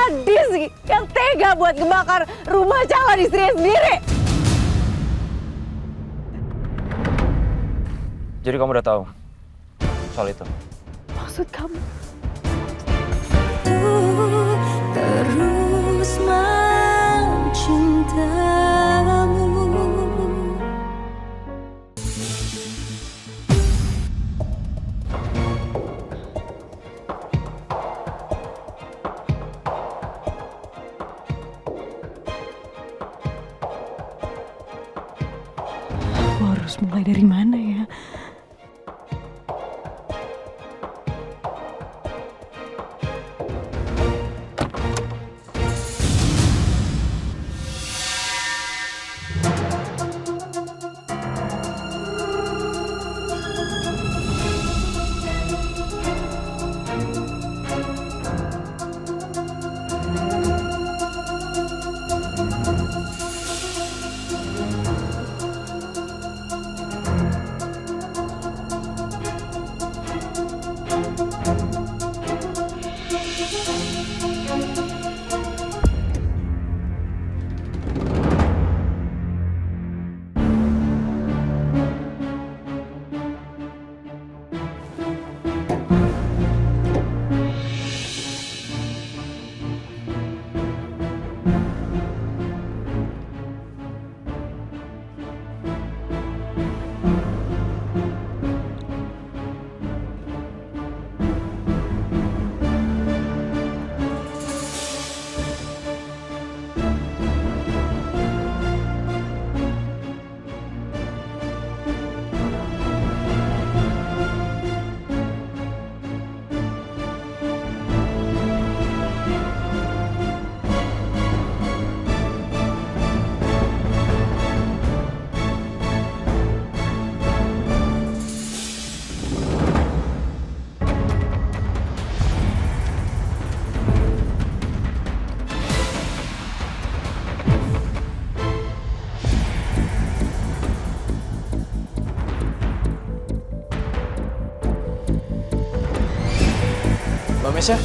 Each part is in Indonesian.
Sadis yang tega buat ngebakar rumah calon istrinya sendiri. Jadi kamu udah tahu soal itu? Maksud kamu? Terus mencintamu. Aku harus mulai dari mana ya? Mbak Mesya?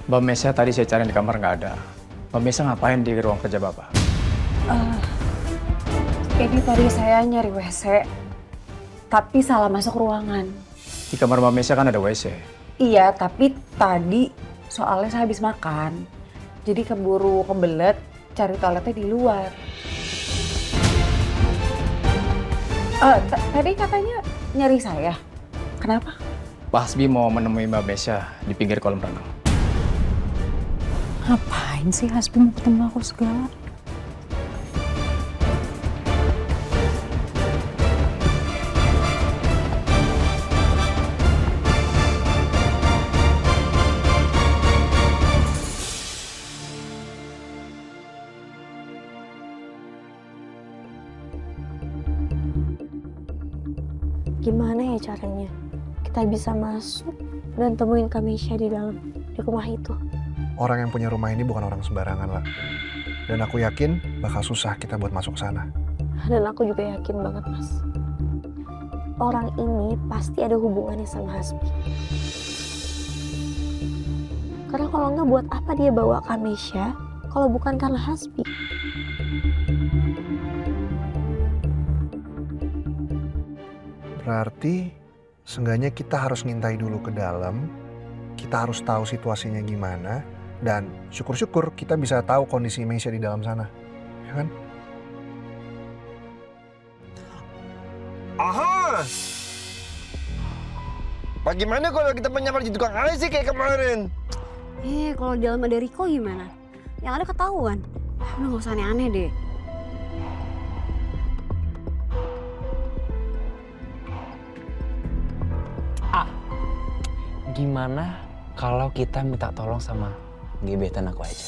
Mbak Mesya tadi saya cari di kamar nggak ada. Mbak Mesya ngapain di ruang kerja Bapak? Ini tadi saya nyari WC, tapi salah masuk ruangan. Di kamar Mbak Mesya kan ada WC. Iya, tapi tadi soalnya saya habis makan. Jadi keburu kebelet cari toiletnya di luar. Tadi katanya nyari saya. Kenapa? Pak Hasbi mau menemui Mbak Mesya di pinggir kolam renang. Ngapain sih Hasbi mau ketemu aku segala? Gimana ya caranya kita bisa masuk dan temuin Kamesha di dalam di rumah itu? Orang yang punya rumah ini bukan orang sembarangan lah. Dan aku yakin bakal susah kita buat masuk sana. Dan aku juga yakin banget, Mas. Orang ini pasti ada hubungannya sama Hasbi. Karena kalau nggak, buat apa dia bawa Kamesha kalau bukan karena Hasbi? Berarti seenggaknya kita harus ngintai dulu ke dalam. Kita harus tahu situasinya gimana. Dan syukur-syukur kita bisa tahu kondisi Mesya di dalam sana. Ya kan? Aha! Bagaimana kalau kita menyamar jadi tukang sih kayak kemarin? Kalau di dalam ada Riko gimana? Yang ada ketahuan. Udah gak usah aneh-aneh deh. Gimana kalau kita minta tolong sama gebetan aku aja?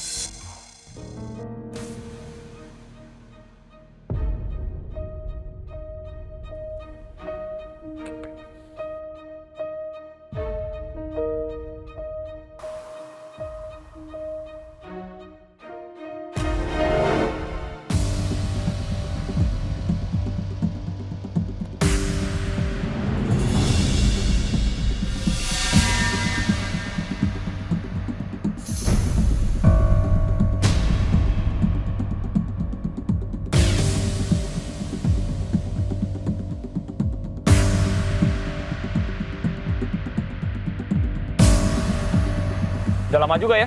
Udah lama juga ya,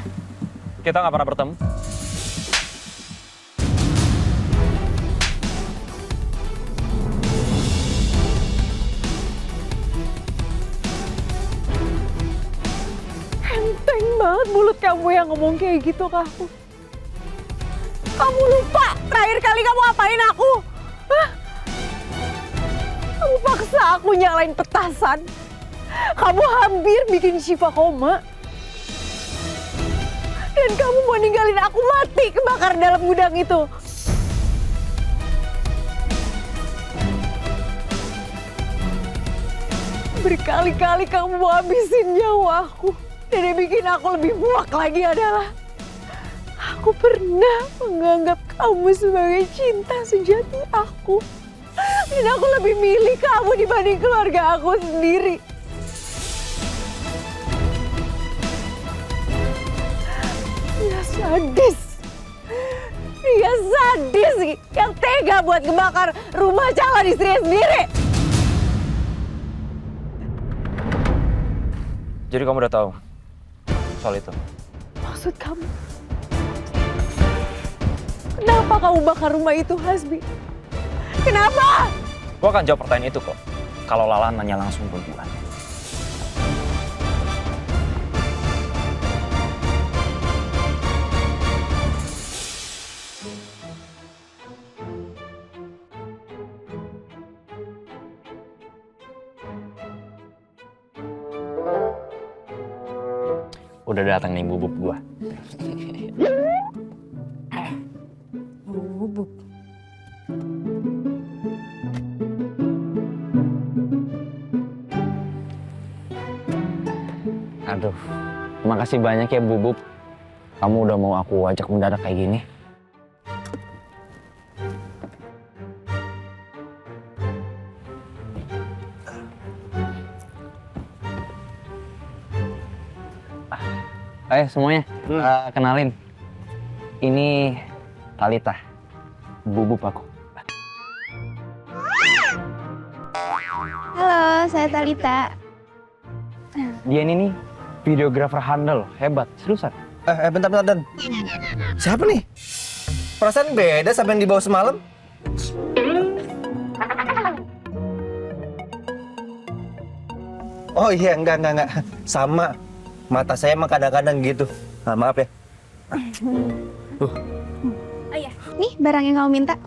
kita nggak pernah bertemu. Enteng banget mulut kamu yang ngomong kayak gitu ke aku. Kamu lupa terakhir kali kamu ngapain aku? Hah? Kamu paksa aku nyalain petasan. Kamu hampir bikin Syifa koma. Dan kamu mau ninggalin aku mati kebakar dalam gudang itu. Berkali-kali kamu mau habisin nyawa aku. Dan yang bikin aku lebih muak lagi adalah aku pernah menganggap kamu sebagai cinta sejati aku. Dan aku lebih milih kamu dibanding keluarga aku sendiri. Dia sadis. Dia sadis yang tega buat ngebakar rumah calon istrinya sendiri. Jadi kamu udah tahu soal itu? Maksud kamu? Kenapa kamu bakar rumah itu, Hasbi? Kenapa? Gua akan jawab pertanyaan itu kok. Kalau Lala nanya langsung ke gua. Udah datang nih bubuk gua. Bubuk. Aduh, makasih banyak ya Bubub. Kamu udah mau aku ajak mendadak kayak gini. Ayo semuanya, kenalin. Ini Talita, Bubub aku. Halo, saya Talita. Dia ini nih videografer handal, hebat, seriusan. Bentar, Dan. Siapa nih? Perasaan beda sama yang dibawa semalam. Oh iya, enggak. Sama. Mata saya emang kadang-kadang gitu. Nah, maaf ya. Oh iya, nih barang yang kamu minta.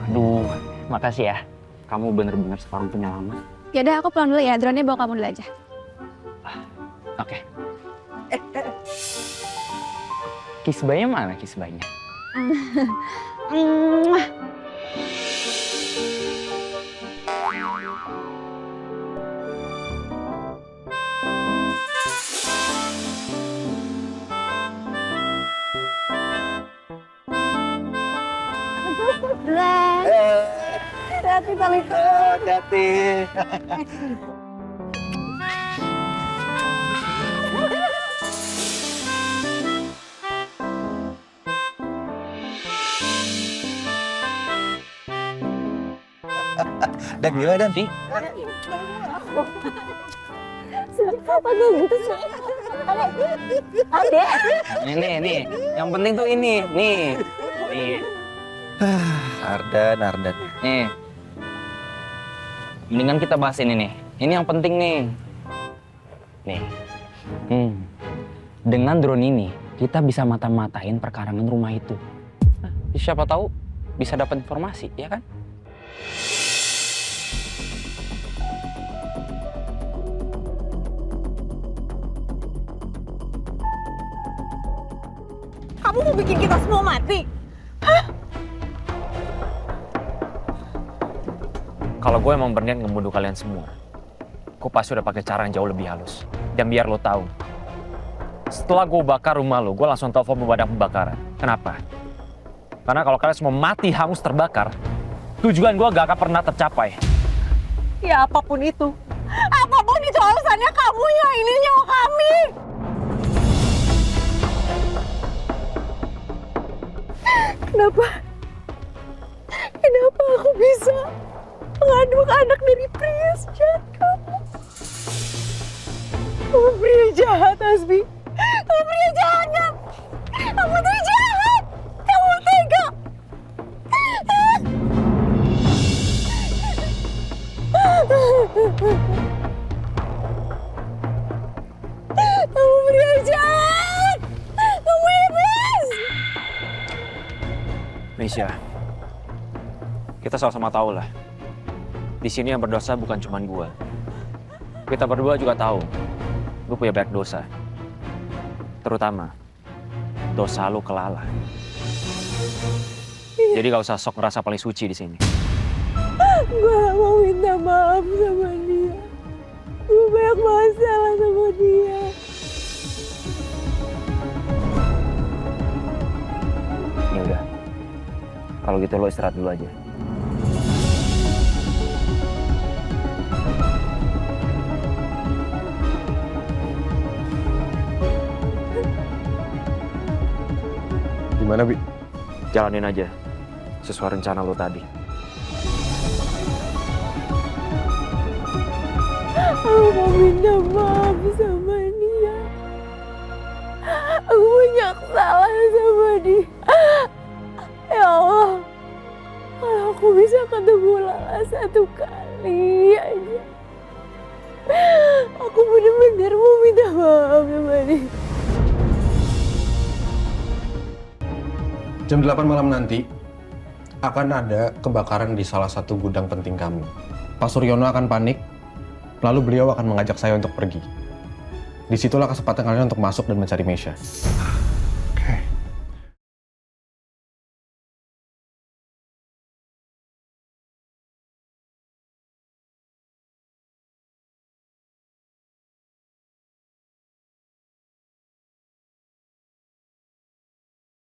Aduh, makasih ya. Kamu bener-bener seorang penyelamat. Yaudah, aku pulang dulu ya. Drone-nya bawa kamu dulu aja. Oke. Kisbahnya mana kisbahnya? Duluan. Hati-hati, Talita. Hati-hati. Dan gimana, Dan? Sejak kapan kayak gitu sih? Adek. Nih. Yang penting tuh ini, nih. Ardan. Nih. Mendingan kita bahas ini nih. Ini yang penting nih. Nih. Dengan drone ini, kita bisa mata-matain perkarangan rumah itu. Siapa tahu bisa dapat informasi, ya kan? Kamu mau bikin kita semua mati? Kalau gue emang berniat ngebunuh kalian semua, gue pasti udah pakai cara yang jauh lebih halus. Dan biar lo tahu, setelah gue bakar rumah lo, gue langsung telepon pemadam kebakaran. Kenapa? Karena kalau kalian semua mati hangus terbakar, tujuan gue gak akan pernah tercapai. Ya apapun itu alasannya kamu yang ini nyawa kami. Kenapa aku bisa mengandung anak dari pria sejahat kamu? Kamu pria jahat, Hasbi. Kamu kita sama-sama tahu lah. Di sini yang berdosa bukan cuma gue. Kita berdua juga tahu, gue punya banyak dosa. Terutama, dosa lu ke Lala. Jadi gak usah sok ngerasa paling suci di sini. Gue mau minta maaf sama dia. Gue banyak masalah sama dia. Ya udah, kalau gitu lo istirahat dulu aja. Gimana, Bi? Jalanin aja, sesuai rencana lo tadi. Aku mau minta maaf sama dia. Aku banyak salah sama dia. Ya Allah, kalau aku bisa ketemu Lala satu kali aja. Aku benar-benar mau minta maaf sama dia. Jam 8 malam nanti akan ada kebakaran di salah satu gudang penting kami. Pak Suryono akan panik, lalu beliau akan mengajak saya untuk pergi. Disitulah kesempatan kalian untuk masuk dan mencari Meisha.